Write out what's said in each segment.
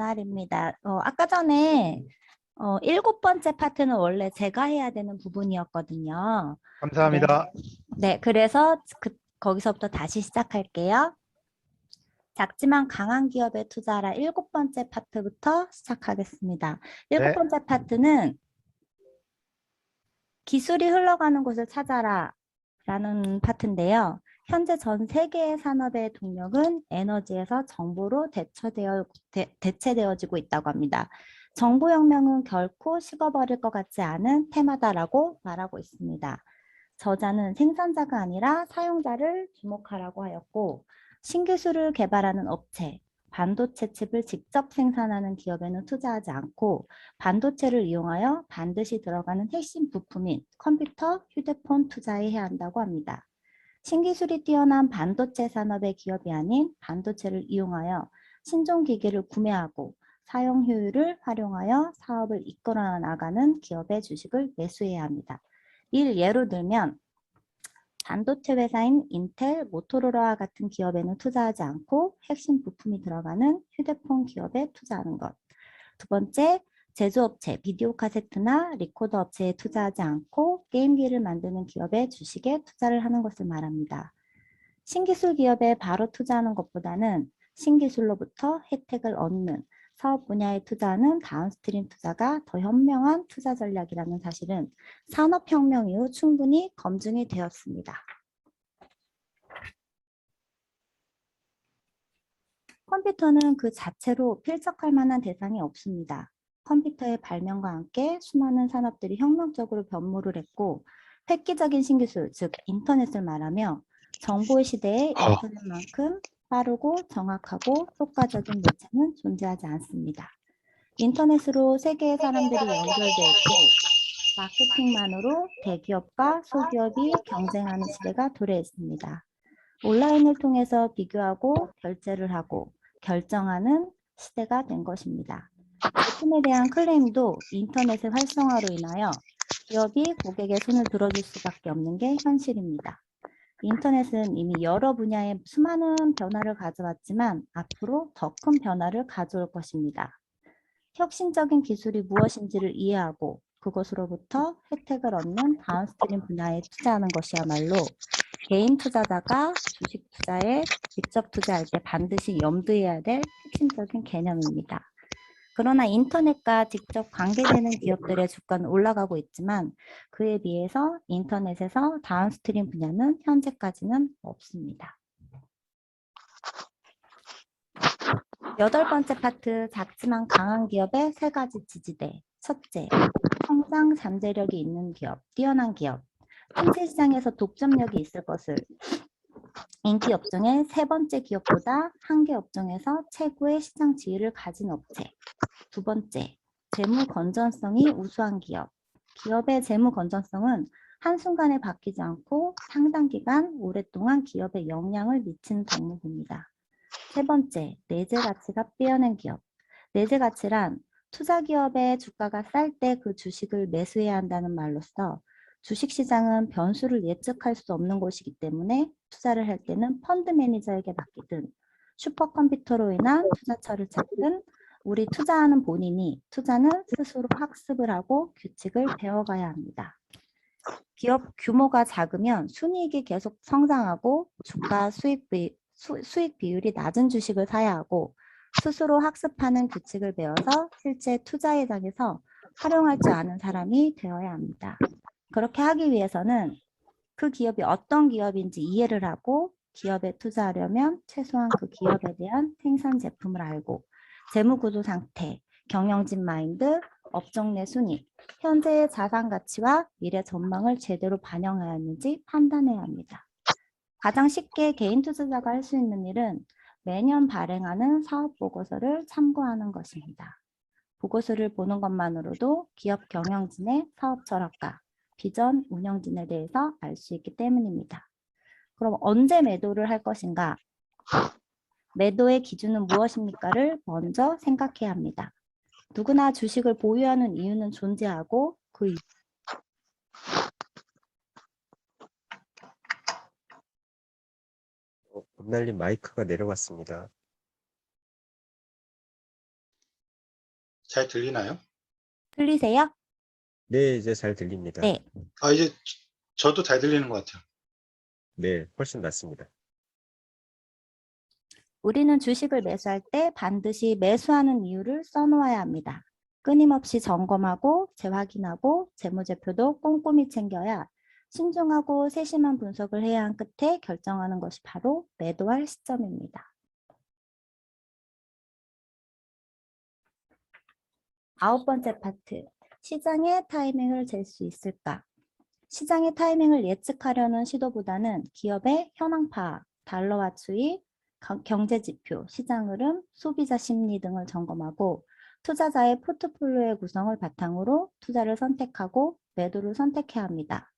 날입니다. 아까 전에 7번째 파트는 원래 제가 해야 되는 부분이었거든요. 그래서, 감사합니다. 네, 그래서 거기서부터 다시 시작할게요. 작지만 강한 기업에 투자하라 7번째 파트부터 시작하겠습니다. 일곱 네, 번째 파트는 기술이 흘러가는 곳을 찾아라 라는 파트인데요. 현재 전 세계의 산업의 동력은 에너지에서 정보로 대체되어지고 있다고 합니다. 정보혁명은 결코 식어버릴 것 같지 않은 테마다라고 말하고 있습니다. 저자는 생산자가 아니라 사용자를 주목하라고 하였고, 신기술을 개발하는 업체, 반도체 칩을 직접 생산하는 기업에는 투자하지 않고 반도체를 이용하여 반드시 들어가는 핵심 부품인 컴퓨터, 휴대폰 투자에 해야 한다고 합니다. 신기술이 뛰어난 반도체 산업의 기업이 아닌 반도체를 이용하여 신종기기를 구매하고 사용 효율을 활용하여 사업을 이끌어 나가는 기업의 주식을 매수해야 합니다. 이를 예로 들면 반도체 회사인 인텔, 모토로라와 같은 기업에는 투자하지 않고 핵심 부품이 들어가는 휴대폰 기업에 투자하는 것. 두 번째, 제조업체, 비디오 카세트나 리코더 업체에 투자하지 않고 게임기를 만드는 기업의 주식에 투자를 하는 것을 말합니다. 신기술 기업에 바로 투자하는 것보다는 신기술로부터 혜택을 얻는 사업 분야에 투자하는 다운스트림 투자가 더 현명한 투자 전략이라는 사실은 산업혁명 이후 충분히 검증이 되었습니다. 컴퓨터는 그 자체로 필적할 만한 대상이 없습니다. 컴퓨터의 발명과 함께 수많은 산업들이 혁명적으로 변모를 했고 획기적인 신기술, 즉 인터넷을 말하며 정보의 시대에 인터넷만큼 빠르고 정확하고 효과적인 매체는 존재하지 않습니다. 인터넷으로 세계의 사람들이 연결되어 있고 마케팅만으로 대기업과 소기업이 경쟁하는 시대가 도래했습니다. 온라인을 통해서 비교하고 결제를 하고 결정하는 시대가 된 것입니다. 제품에 대한 클레임도 인터넷의 활성화로 인하여 기업이 고객의 손을 들어줄 수밖에 없는 게 현실입니다. 인터넷은 이미 여러 분야에 수많은 변화를 가져왔지만 앞으로 더 큰 변화를 가져올 것입니다. 혁신적인 기술이 무엇인지를 이해하고 그것으로부터 혜택을 얻는 다운스트림 분야에 투자하는 것이야말로 개인 투자자가 주식 투자에 직접 투자할 때 반드시 염두해야 될 핵심적인 개념입니다. 그러나 인터넷과 직접 관계되는 기업들의 주가는 올라가고 있지만 그에 비해서 인터넷에서 다운스트림 분야는 현재까지는 없습니다. 8번째 파트, 작지만 강한 기업의 3가지 지지대. 첫째, 성장 잠재력이 있는 기업, 뛰어난 기업. 틈새 시장에서 독점력이 있을 것을 인기 업종의 3번째 기업보다 한 개 업종에서 최고의 시장 지위를 가진 업체. 두 번째, 재무 건전성이 우수한 기업. 기업의 재무 건전성은 한순간에 바뀌지 않고 상당 기간 오랫동안 기업에 영향을 미치는 덕목입니다. 세 번째, 내재 가치가 빼어낸 기업. 내재 가치란 투자 기업의 주가가 쌀 때 그 주식을 매수해야 한다는 말로써 주식시장은 변수를 예측할 수 없는 곳이기 때문에 투자를 할 때는 펀드 매니저에게 맡기든 슈퍼컴퓨터로 인한 투자처를 찾든 우리 투자하는 본인이 투자는 스스로 학습을 하고 규칙을 배워가야 합니다. 기업 규모가 작으면 순이익이 계속 성장하고 주가 수익 비율이 낮은 주식을 사야 하고 스스로 학습하는 규칙을 배워서 실제 투자 회장에서 활용할 줄 아는 사람이 되어야 합니다. 그렇게 하기 위해서는 그 기업이 어떤 기업인지 이해를 하고 기업에 투자하려면 최소한 그 기업에 대한 생산 제품을 알고 재무구조 상태, 경영진 마인드, 업종 내 순위, 현재의 자산 가치와 미래 전망을 제대로 반영하였는지 판단해야 합니다. 가장 쉽게 개인 투자자가 할 수 있는 일은 매년 발행하는 사업 보고서를 참고하는 것입니다. 보고서를 보는 것만으로도 기업 경영진의 사업 철학과 비전 운영진에 대해서 알 수 있기 때문입니다. 그럼 언제 매도를 할 것인가? 매도의 기준은 무엇입니까를 먼저 생각해야 합니다. 누구나 주식을 보유하는 이유는 존재하고 그 봄날님 마이크가 내려갔습니다. 잘 들리나요? 들리세요? 네, 이제 잘 들립니다. 네. 이제 저도 잘 들리는 것 같아요. 네, 훨씬 낫습니다. 우리는 주식을 매수할 때 반드시 매수하는 이유를 써놓아야 합니다. 끊임없이 점검하고 재확인하고 재무제표도 꼼꼼히 챙겨야 신중하고 세심한 분석을 해야 한 끝에 결정하는 것이 바로 매도할 시점입니다. 9번째 파트, 시장의 타이밍을 잴 수 있을까? 시장의 타이밍을 예측하려는 시도보다는 기업의 현황 파악, 달러화 추이, 경제 지표, 시장 흐름, 소비자 심리 등을 점검하고 투자자의 포트폴리오의 구성을 바탕으로 투자를 선택하고 매도를 선택해야 합니다.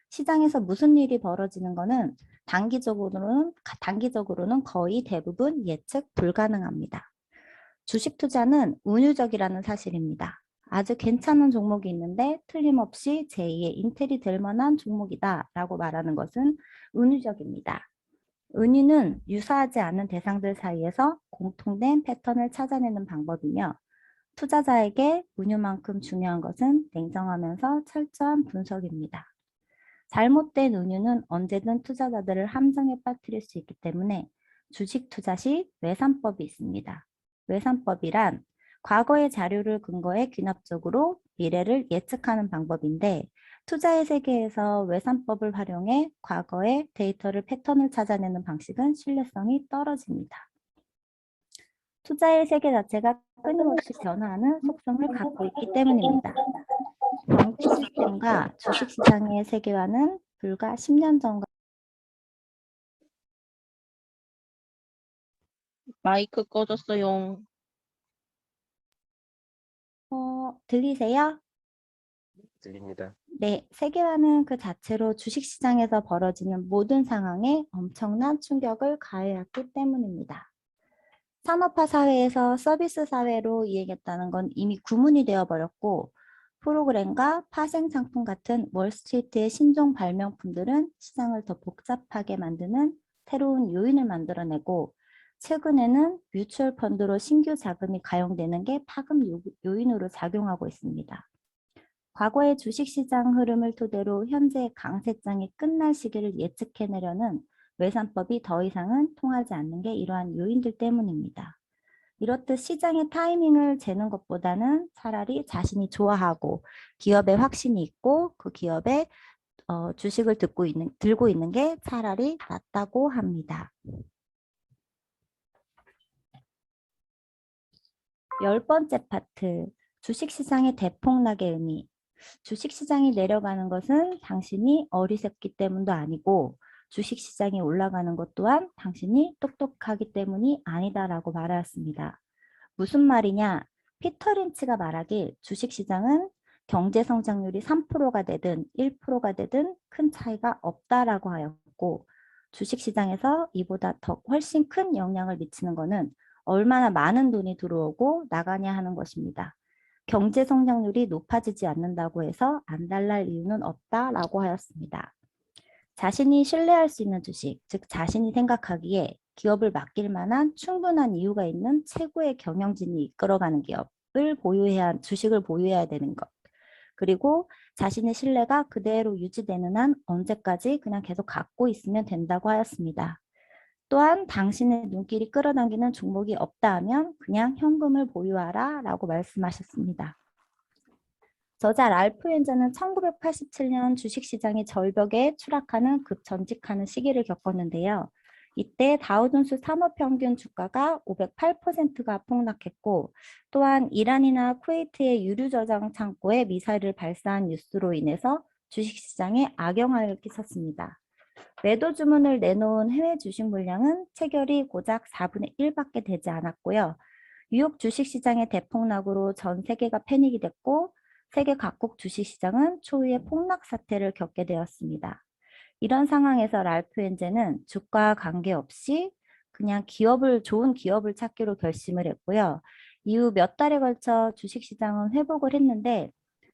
시장에서 무슨 일이 벌어지는 것은 단기적으로는 거의 대부분 예측 불가능합니다. 주식 투자는 운유적이라는 사실입니다. 아주 괜찮은 종목이 있는데 틀림없이 제2의 인텔이 될 만한 종목이다 라고 말하는 것은 운유적입니다. 은유는 유사하지 않은 대상들 사이에서 공통된 패턴을 찾아내는 방법이며 투자자에게 운유만큼 중요한 것은 냉정하면서 철저한 분석입니다. 잘못된 운유는 언제든 투자자들을 함정에 빠뜨릴 수 있기 때문에 주식 투자 시 외산법이 있습니다. 외산법이란 과거의 자료를 근거해 귀납적으로 미래를 예측하는 방법인데 투자의 세계에서 외산법을 활용해 과거의 데이터를 패턴을 찾아내는 방식은 신뢰성이 떨어집니다. 투자의 세계 자체가 끊임없이 변화하는 속성을 갖고 있기 때문입니다. 경제 시스템과 주식시장의 세계화는 불과 10년 전과 마이크 꺼졌어요. 들리세요? 들립니다. 네, 세계화는 그 자체로 주식시장에서 벌어지는 모든 상황에 엄청난 충격을 가해왔기 때문입니다. 산업화 사회에서 서비스 사회로 이행했다는 건 이미 구문이 되어버렸고 프로그램과 파생 상품 같은 월스트리트의 신종 발명품들은 시장을 더 복잡하게 만드는 새로운 요인을 만들어내고 최근에는 뮤추얼 펀드로 신규 자금이 가용되는 게 파급 요인으로 작용하고 있습니다. 과거의 주식시장 흐름을 토대로 현재 강세장이 끝날 시기를 예측해내려는 외산법이 더 이상은 통하지 않는 게 이러한 요인들 때문입니다. 이렇듯 시장의 타이밍을 재는 것보다는 차라리 자신이 좋아하고 기업에 확신이 있고 그 기업의 주식을 들고 있는 게 차라리 낫다고 합니다. 10번째 파트, 주식시장의 대폭락의 의미. 주식시장이 내려가는 것은 당신이 어리석기 때문도 아니고 주식시장이 올라가는 것 또한 당신이 똑똑하기 때문이 아니다라고 말하였습니다. 무슨 말이냐? 피터 린치가 말하길 주식시장은 경제 성장률이 3%가 되든 1%가 되든 큰 차이가 없다라고 하였고 주식시장에서 이보다 더 훨씬 큰 영향을 미치는 것은 얼마나 많은 돈이 들어오고 나가냐 하는 것입니다. 경제 성장률이 높아지지 않는다고 해서 안달날 이유는 없다라고 하였습니다. 자신이 신뢰할 수 있는 주식, 즉 자신이 생각하기에 기업을 맡길 만한 충분한 이유가 있는 최고의 경영진이 이끌어가는 주식을 보유해야 되는 것. 그리고 자신의 신뢰가 그대로 유지되는 한 언제까지 그냥 계속 갖고 있으면 된다고 하였습니다. 또한 당신의 눈길이 끌어당기는 종목이 없다 하면 그냥 현금을 보유하라 라고 말씀하셨습니다. 저자 랄프 앤저는 1987년 주식시장이 절벽에 추락하는 급전직하는 시기를 겪었는데요. 이때 다우존스 산업평균 주가가 508%가 폭락했고 또한 이란이나 쿠웨이트의 유류 저장 창고에 미사일을 발사한 뉴스로 인해서 주식시장에 악영향을 끼쳤습니다. 매도 주문을 내놓은 해외 주식 물량은 체결이 고작 4분의 1밖에 되지 않았고요. 뉴욕 주식시장의 대폭락으로 전 세계가 패닉이 됐고 세계 각국 주식시장은 초유의 폭락 사태를 겪게 되었습니다. 이런 상황에서 랄프 앤제는 주가와 관계없이 그냥 좋은 기업을 찾기로 결심을 했고요. 이후 몇 달에 걸쳐 주식시장은 회복을 했는데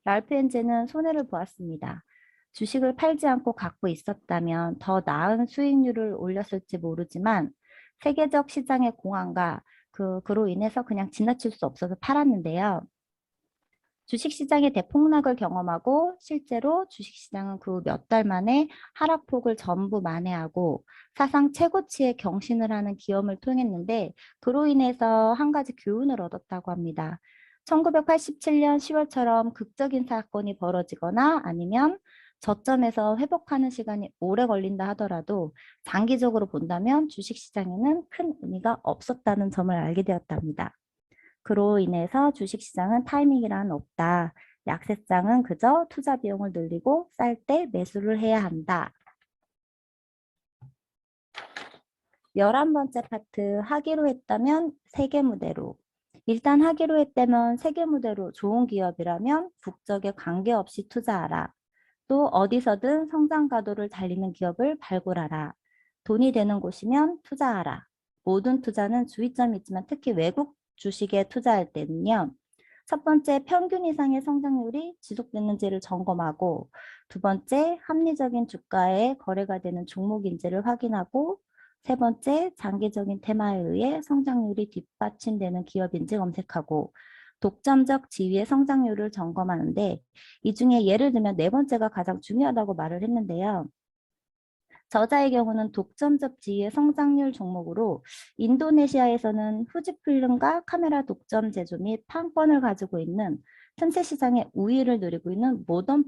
랄프 앤제는 손해를 보았습니다. 주식을 팔지 않고 갖고 있었다면 더 나은 수익률을 올렸을지 모르지만 세계적 시장의 공황과 그로 인해서 그냥 지나칠 수 없어서 팔았는데요. 주식시장의 대폭락을 경험하고 실제로 주식시장은 그 몇 달 만에 하락폭을 전부 만회하고 사상 최고치의 경신을 하는 기염을 통했는데 그로 인해서 한 가지 교훈을 얻었다고 합니다. 1987년 10월처럼 극적인 사건이 벌어지거나 아니면 저점에서 회복하는 시간이 오래 걸린다 하더라도 장기적으로 본다면 주식시장에는 큰 의미가 없었다는 점을 알게 되었답니다. 그로 인해서 주식시장은 타이밍이란 없다. 약세장은 그저 투자 비용을 늘리고 쌀 때 매수를 해야 한다. 11번째 파트 하기로 했다면 세계무대로. 일단 하기로 했다면 세계무대로 좋은 기업이라면 국적에 관계없이 투자하라. 또 어디서든 성장 가도를 달리는 기업을 발굴하라. 돈이 되는 곳이면 투자하라. 모든 투자는 주의점이 있지만 특히 외국 주식에 투자할 때는요. 첫 번째, 평균 이상의 성장률이 지속되는지를 점검하고 두 번째, 합리적인 주가에 거래가 되는 종목인지를 확인하고 세 번째, 장기적인 테마에 의해 성장률이 뒷받침되는 기업인지 검색하고 독점적 지위의 성장률을 점검하는데 이 중에 예를 들면 네 번째가 가장 중요하다고 말을 했는데요. 저자의 경우는 독점적 지위의 성장률 종목으로 인도네시아에서는 후지필름과 카메라 독점 제조 및 판권을 가지고 있는 틈새 시장의 우위를 누리고 있는 모던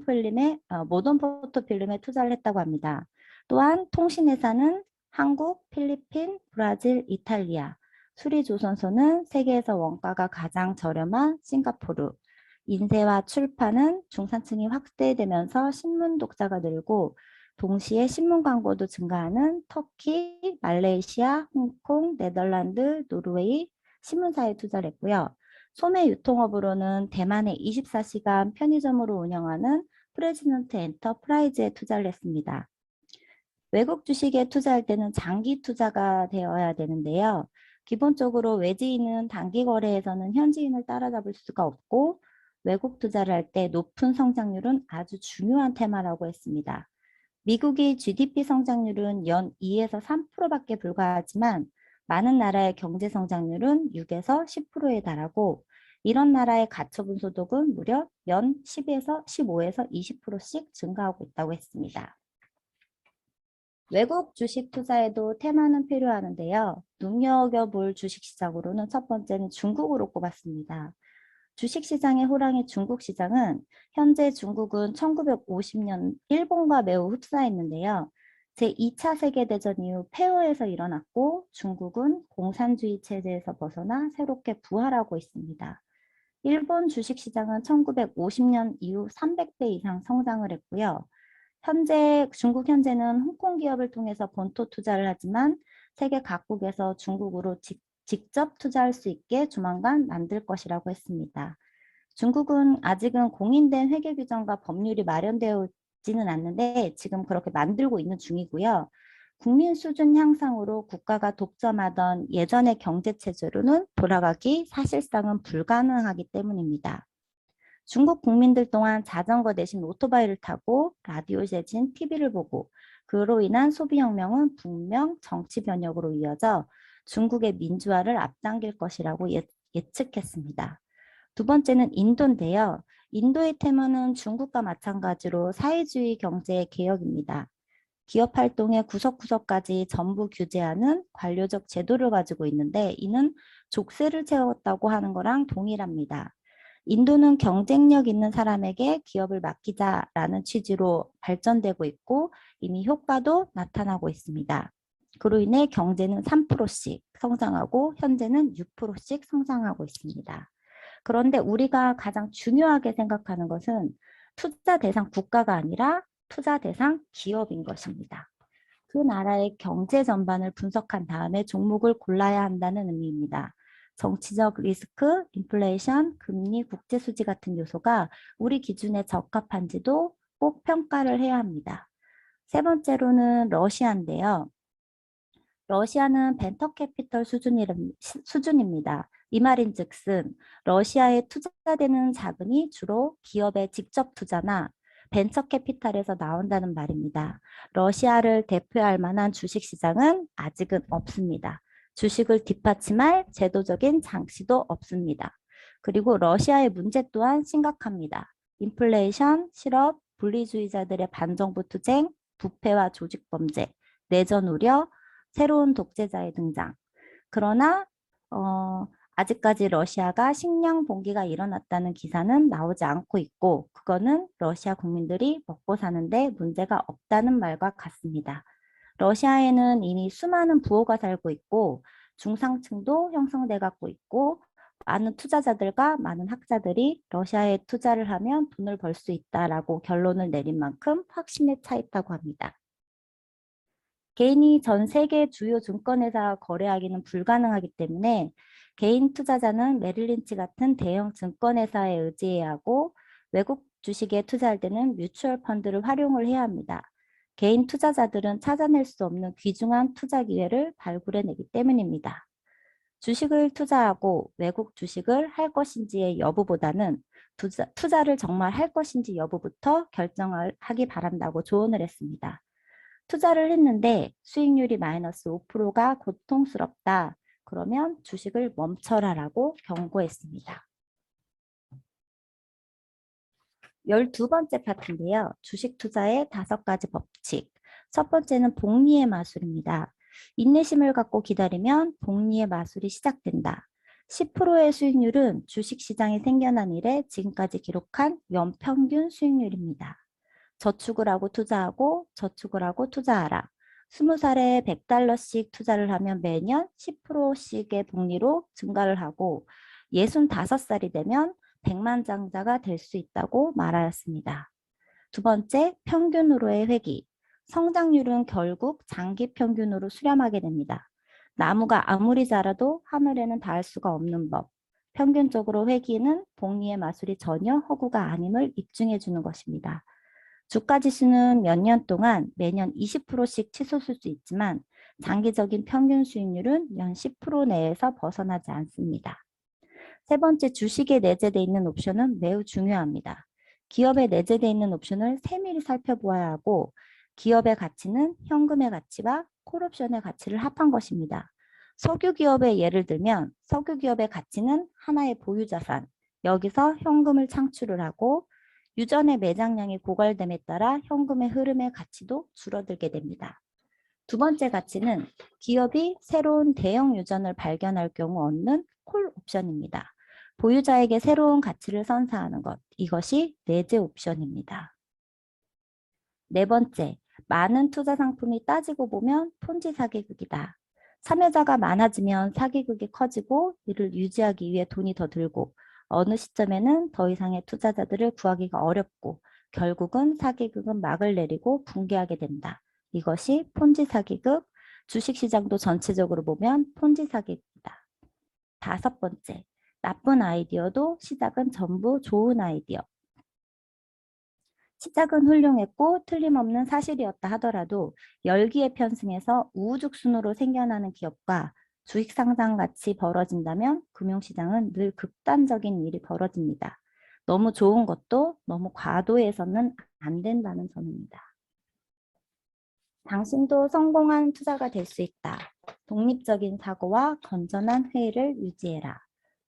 포토필름에 투자를 했다고 합니다. 또한 통신회사는 한국, 필리핀, 브라질, 이탈리아, 수리조선소는 세계에서 원가가 가장 저렴한 싱가포르, 인쇄와 출판은 중산층이 확대되면서 신문 독자가 늘고 동시에 신문 광고도 증가하는 터키, 말레이시아, 홍콩, 네덜란드, 노르웨이 신문사에 투자를 했고요. 소매 유통업으로는 대만의 24시간 편의점으로 운영하는 프레지던트 엔터프라이즈에 투자를 했습니다. 외국 주식에 투자할 때는 장기 투자가 되어야 되는데요. 기본적으로 외지인은 단기 거래에서는 현지인을 따라잡을 수가 없고 외국 투자를 할 때 높은 성장률은 아주 중요한 테마라고 했습니다. 미국의 GDP 성장률은 연 2에서 3%밖에 불과하지만 많은 나라의 경제 성장률은 6에서 10%에 달하고 이런 나라의 가처분 소득은 무려 연 10에서 15에서 20%씩 증가하고 있다고 했습니다. 외국 주식 투자에도 테마는 필요하는데요. 눈여겨볼 주식시장으로는 첫 번째는 중국으로 꼽았습니다. 주식시장의 호랑이 중국시장은 현재 중국은 1950년 일본과 매우 흡사했는데요. 제2차 세계대전 이후 폐허에서 일어났고 중국은 공산주의 체제에서 벗어나 새롭게 부활하고 있습니다. 일본 주식시장은 1950년 이후 300배 이상 성장을 했고요. 중국 현재는 홍콩 기업을 통해서 본토 투자를 하지만 세계 각국에서 중국으로 직접 투자할 수 있게 조만간 만들 것이라고 했습니다. 중국은 아직은 공인된 회계 규정과 법률이 마련되어 있지는 않는데 지금 그렇게 만들고 있는 중이고요. 국민 수준 향상으로 국가가 독점하던 예전의 경제 체제로는 돌아가기 사실상은 불가능하기 때문입니다. 중국 국민들 또한 자전거 대신 오토바이를 타고 라디오 대신 TV를 보고 그로 인한 소비혁명은 분명 정치 변혁으로 이어져 중국의 민주화를 앞당길 것이라고 예측했습니다. 두 번째는 인도인데요. 인도의 테마는 중국과 마찬가지로 사회주의 경제 개혁입니다. 기업 활동의 구석구석까지 전부 규제하는 관료적 제도를 가지고 있는데 이는 족쇄를 채웠다고 하는 거랑 동일합니다. 인도는 경쟁력 있는 사람에게 기업을 맡기자라는 취지로 발전되고 있고 이미 효과도 나타나고 있습니다. 그로 인해 경제는 3%씩 성장하고 현재는 6%씩 성장하고 있습니다. 그런데 우리가 가장 중요하게 생각하는 것은 투자 대상 국가가 아니라 투자 대상 기업인 것입니다. 그 나라의 경제 전반을 분석한 다음에 종목을 골라야 한다는 의미입니다. 정치적 리스크, 인플레이션, 금리, 국제 수지 같은 요소가 우리 기준에 적합한지도 꼭 평가를 해야 합니다. 세 번째로는 러시아인데요. 러시아는 벤처 캐피털 수준입니다. 이 말인즉슨 러시아에 투자되는 자금이 주로 기업의 직접 투자나 벤처 캐피탈에서 나온다는 말입니다. 러시아를 대표할 만한 주식시장은 아직은 없습니다. 주식을 뒷받침할 제도적인 장치도 없습니다. 그리고 러시아의 문제 또한 심각합니다. 인플레이션, 실업, 분리주의자들의 반정부 투쟁, 부패와 조직범죄, 내전 우려, 새로운 독재자의 등장. 그러나 아직까지 러시아가 식량 봉기가 일어났다는 기사는 나오지 않고 있고 그거는 러시아 국민들이 먹고 사는데 문제가 없다는 말과 같습니다. 러시아에는 이미 수많은 부호가 살고 있고 중상층도 형성돼 갖고 있고 많은 투자자들과 많은 학자들이 러시아에 투자를 하면 돈을 벌 수 있다라고 결론을 내린 만큼 확신에 차 있다고 합니다. 개인이 전 세계 주요 증권회사와 거래하기는 불가능하기 때문에 개인 투자자는 메릴린치 같은 대형 증권회사에 의지해야 하고 외국 주식에 투자할 때는 뮤추얼 펀드를 활용을 해야 합니다. 개인 투자자들은 찾아낼 수 없는 귀중한 투자 기회를 발굴해내기 때문입니다. 주식을 투자하고 외국 주식을 할 것인지의 여부보다는 투자를 정말 할 것인지 여부부터 결정을 하기 바란다고 조언을 했습니다. 투자를 했는데 수익률이 마이너스 5%가 고통스럽다. 그러면 주식을 멈춰라라고 경고했습니다. 12번째 파트인데요. 주식 투자의 5가지 법칙. 첫 번째는 복리의 마술입니다. 인내심을 갖고 기다리면 복리의 마술이 시작된다. 10%의 수익률은 주식시장이 생겨난 이래 지금까지 기록한 연평균 수익률입니다. 저축을 하고 투자하고 저축을 하고 투자하라. 20살에 $100씩 투자를 하면 매년 10%씩의 복리로 증가를 하고 65살이 되면 100만 장자가 될 수 있다고 말하였습니다. 두 번째, 평균으로의 회귀. 성장률은 결국 장기 평균으로 수렴하게 됩니다. 나무가 아무리 자라도 하늘에는 닿을 수가 없는 법. 평균적으로 회귀는 복리의 마술이 전혀 허구가 아님을 입증해 주는 것입니다. 주가지수는 몇 년 동안 매년 20%씩 치솟을 수 있지만 장기적인 평균 수익률은 연 10% 내에서 벗어나지 않습니다. 세 번째, 주식에 내재되어 있는 옵션은 매우 중요합니다. 기업에 내재되어 있는 옵션을 세밀히 살펴보아야 하고 기업의 가치는 현금의 가치와 콜옵션의 가치를 합한 것입니다. 석유기업의 예를 들면 석유기업의 가치는 하나의 보유자산, 여기서 현금을 창출을 하고 유전의 매장량이 고갈됨에 따라 현금의 흐름의 가치도 줄어들게 됩니다. 두 번째 가치는 기업이 새로운 대형 유전을 발견할 경우 얻는 콜 옵션입니다. 보유자에게 새로운 가치를 선사하는 것, 이것이 내재 옵션입니다. 네 번째, 많은 투자 상품이 따지고 보면 폰지 사기극이다. 참여자가 많아지면 사기극이 커지고 이를 유지하기 위해 돈이 더 들고 어느 시점에는 더 이상의 투자자들을 구하기가 어렵고 결국은 사기극은 막을 내리고 붕괴하게 된다. 이것이 폰지 사기극, 주식시장도 전체적으로 보면 폰지 사기극이다. 다섯 번째, 나쁜 아이디어도 시작은 전부 좋은 아이디어. 시작은 훌륭했고 틀림없는 사실이었다 하더라도 열기에 편승해서 우후죽순으로 생겨나는 기업과 주식 상장 같이 벌어진다면 금융시장은 늘 극단적인 일이 벌어집니다. 너무 좋은 것도 너무 과도해서는 안 된다는 점입니다. 당신도 성공한 투자가 될 수 있다. 독립적인 사고와 건전한 회의를 유지해라.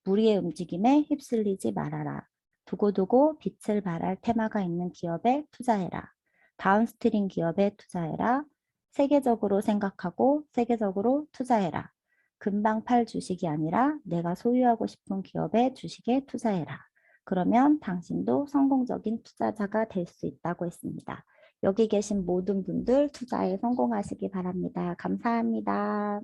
무리의 움직임에 휩쓸리지 말아라. 두고두고 빛을 발할 테마가 있는 기업에 투자해라. 다운스트림 기업에 투자해라. 세계적으로 생각하고 세계적으로 투자해라. 금방 팔 주식이 아니라 내가 소유하고 싶은 기업의 주식에 투자해라. 그러면 당신도 성공적인 투자자가 될 수 있다고 했습니다. 여기 계신 모든 분들 투자에 성공하시기 바랍니다. 감사합니다.